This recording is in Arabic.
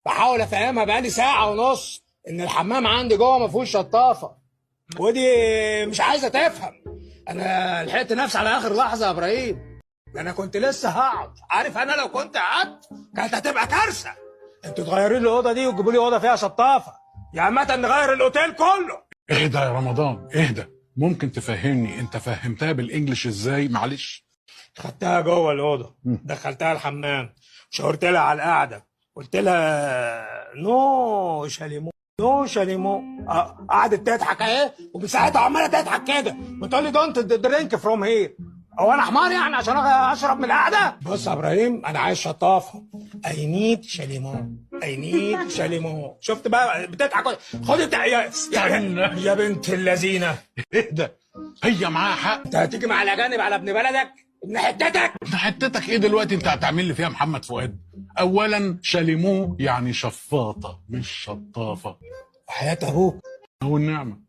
بحاول افهمها بقالي ساعه ونص ان الحمام عندي جوه ما فيهوش شطافه، ودي مش عايزه تفهم. انا لحقت نفسي على اخر لحظه يا ابراهيم، ده انا كنت لسه هقعد. عارف انا لو كنت قعدت كانت هتبقى كارثه. انتوا تغيروا لي الاوضه دي وتجيبوا لي اوضه فيها شطافه، يا عامه نغير الاوتيل كله. اهدى يا رمضان اهدى. ممكن تفهمني انت فهمتها بالانجلش ازاي؟ معلش. خدتها جوه الاوضه، دخلتها الحمام، شاورت لها على القعده، قلت لها نو شاليمو، نو شاليمو. قعدت تضحك اهي، وبساعتها عماله تضحك كده وتقول لي دونت درينك فروم هير. هو انا حمار يعني عشان اشرب من القعده؟ بص يا ابراهيم، انا عايز شطافه. اي نيد شاليمو، اي نيد شاليمو. شفت بقى بتضحك؟ خد انت يا بنت اللذينه. اهدى، هي معاها حق. انت هتيجي مع الاجانب على ابن بلدك ابن حتتك؟ انت حتتك ايه دلوقتي؟ انت هتعمل لي فيها محمد فؤاد؟ اولا شاليمو يعني شفاطه مش شطافه. وحياة ابوك. او النعمه.